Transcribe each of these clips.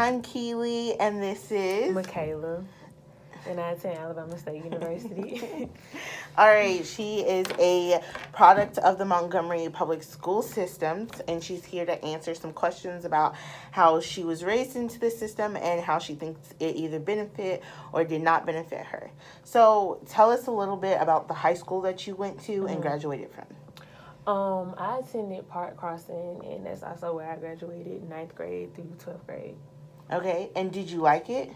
I'm Keely, and this is Michaela, and I attend Alabama State University. All right, she is a product of the Montgomery Public School Systems, and she's here to answer some questions about how she was raised into the system and how she thinks it either benefit or did not benefit her. So, tell us a little bit about the high school that you went to and graduated from. I attended Park Crossing, and that's also where I graduated 9th grade through 12th grade. Okay, and did you like it?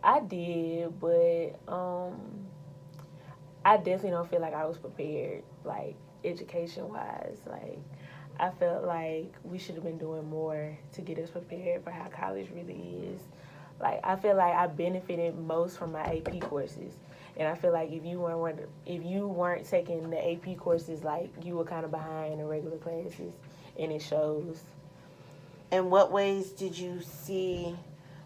I did, but I definitely don't feel like I was prepared, like education wise. Like I felt like we should have been doing more to get us prepared for how college really is. Like I feel like I benefited most from my AP courses, and I feel like if you weren't taking the AP courses, like you were kind of behind the regular classes, and it shows. In what ways did you see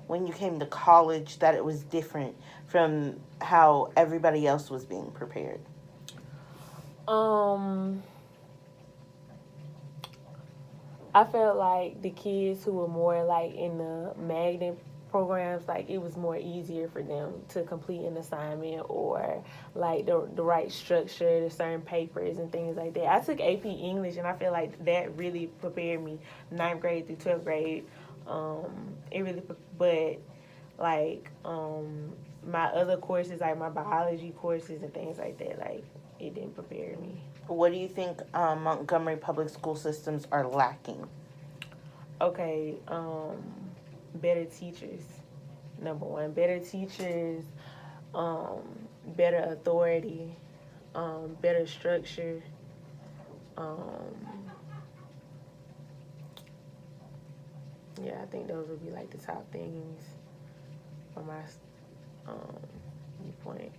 when you came to college that it was different from how everybody else was being prepared? Um, I felt like the kids who were more like in the magnet programs, like it was more easier for them to complete an assignment or like the right structure to certain papers and things like that. I took AP English and I feel like that really prepared me 9th grade through 12th grade. It really, but like my other courses, like my biology courses and things like that, like it didn't prepare me. What do you think Montgomery public school systems are lacking? Okay, better teachers. Number one, better teachers, um, better authority, better structure. Um, yeah, I think those would be like the top things from my um, viewpoint.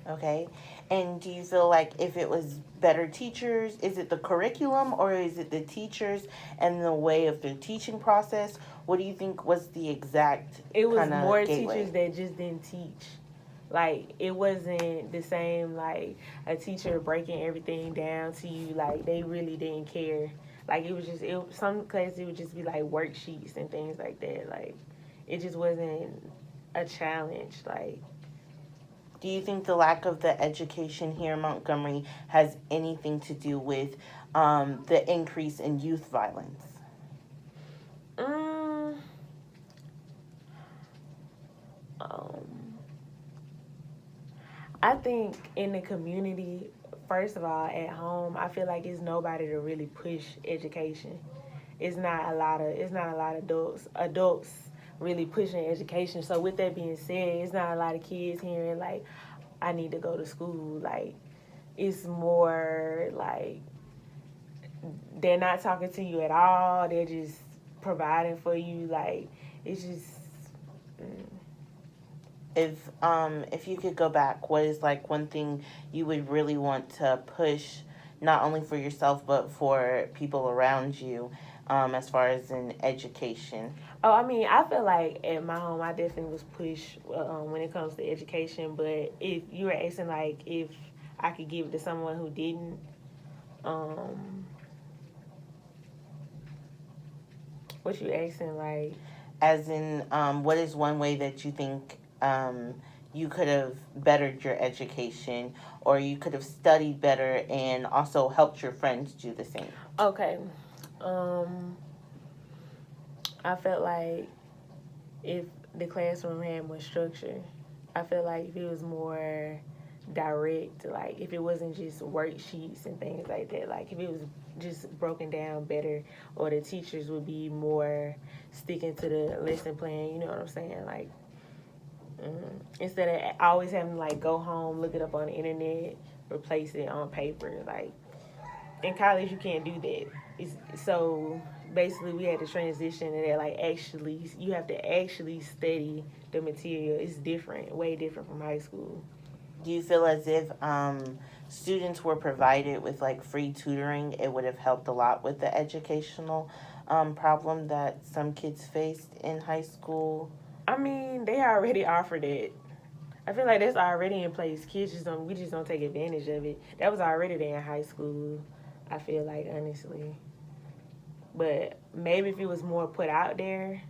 Okay. And do you feel like if it was better teachers, is it the curriculum or is it the teachers and the way of their teaching process? What do you think was the exact It was kind of more gateway? teachers that just didn't teach. Like it wasn't the same like a teacher breaking everything down to you. Like they really didn't care. Like it was just some classes it would just be like worksheets and things like that. Like it just wasn't a challenge. Like Do you think the lack of the education here in Montgomery has anything to do with the increase in youth violence? um, um I think in the community, first of all, at home, I feel like it's nobody to really push education. It's not a lot of adults really pushing education. So with that being said, it's not a lot of kids hearing like I need to go to school. Like it's more like they're not talking to you at all. They're just providing for you. Like it's just mm, If you could go back, what is like one thing you would really want to push, not only for yourself but for people around you, as far as in education? Oh, I mean, I feel like at my home, I definitely was pushed when it comes to education. But if you were asking, like, if I could give it to someone who didn't, um, what you asking, like, As in, what is one way that you think you could have bettered your education, or you could have studied better and also helped your friends do the same? okay, um, I felt like if the classroom had more structure, I feel like if it was more direct, like if it wasn't just worksheets and things like that, like if it was just broken down better, or the teachers would be more sticking to the lesson plan, you know what I'm saying? Like, instead of always having to like go home, look it up on the internet, replace it on paper. Like in college, you can't do that. So basically we had to transition to that. Like actually, you have to actually study the material. It's different, way different from high school. Do you feel as if students were provided with like free tutoring, it would have helped a lot with the educational problem that some kids faced in high school? I mean, they already offered it. I feel like that's already in place. Kids just don't. We just don't take advantage of it. That was already there in high school. I feel like honestly. But maybe if it was more put out there,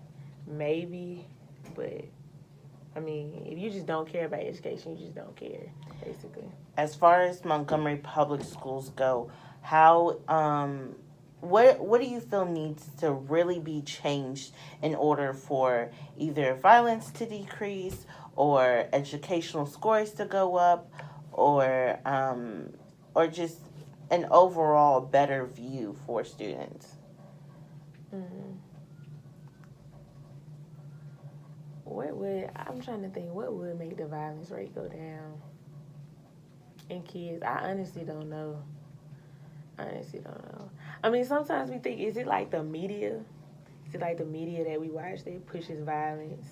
maybe. But I mean, if you just don't care about education, you just don't care, basically. As far as Montgomery Public Schools go, how what do you feel needs to really be changed in order for either violence to decrease or educational scores to go up or just an overall better view for students? Mm. I'm trying to think, what would make the violence rate go down in kids? I honestly don't know. I mean, sometimes we think, is it like the media? Is it like the media that we watch that pushes violence?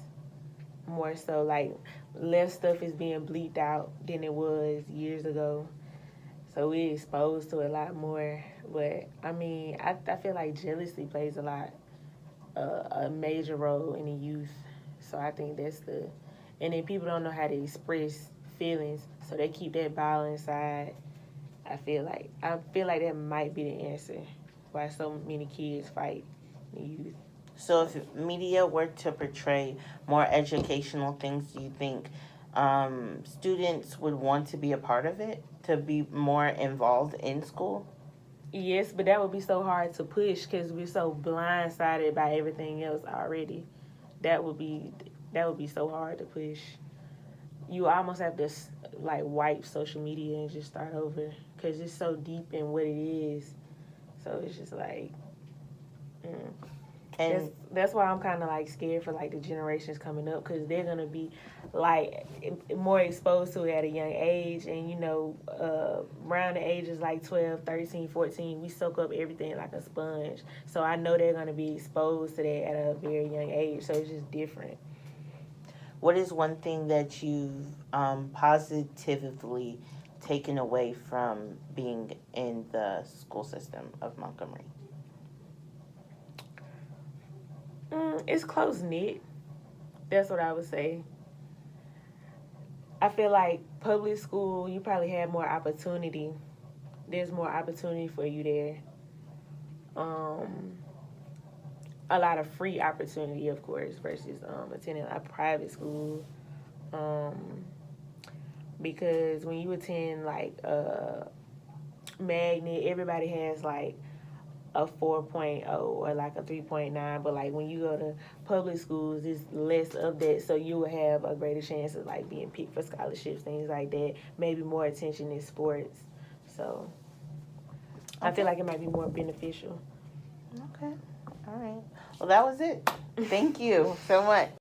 More so, like, less stuff is being bleeped out than it was years ago. So we're exposed to a lot more. But, I mean, I feel like jealousy plays a major role in the youth. So I think and then people don't know how to express feelings, so they keep that ball inside. I feel like that might be the answer why so many kids fight in youth. So if media were to portray more educational things, do you think students would want to be a part of it, to be more involved in school? Yes, but that would be so hard to push because we're so blindsided by everything else already. That would be so hard to push. You almost have to like wipe social media and just start over because it's so deep in what it is. So it's just like, And that's why I'm kind of like scared for like the generations coming up because they're gonna be like more exposed to it at a young age, and you know, around the ages like 12, 13, 14, we soak up everything like a sponge. So I know they're gonna be exposed to that at a very young age. So it's just different. what is one thing that you've positively taken away from being in the school system of Montgomery? It's close knit. That's what I would say. I feel like public school, you probably have more opportunity. There's more opportunity for you there. A lot of free opportunity, of course, versus attending a private school. Because when you attend like magnet, everybody has like a 4.0 or like a 3.9, but like when you go to public schools, it's less of that, so you will have a greater chance of like being picked for scholarships, things like that. Maybe more attention in sports. So I feel like it might be more beneficial. Okay. All right. Well, that was it. Thank you so much.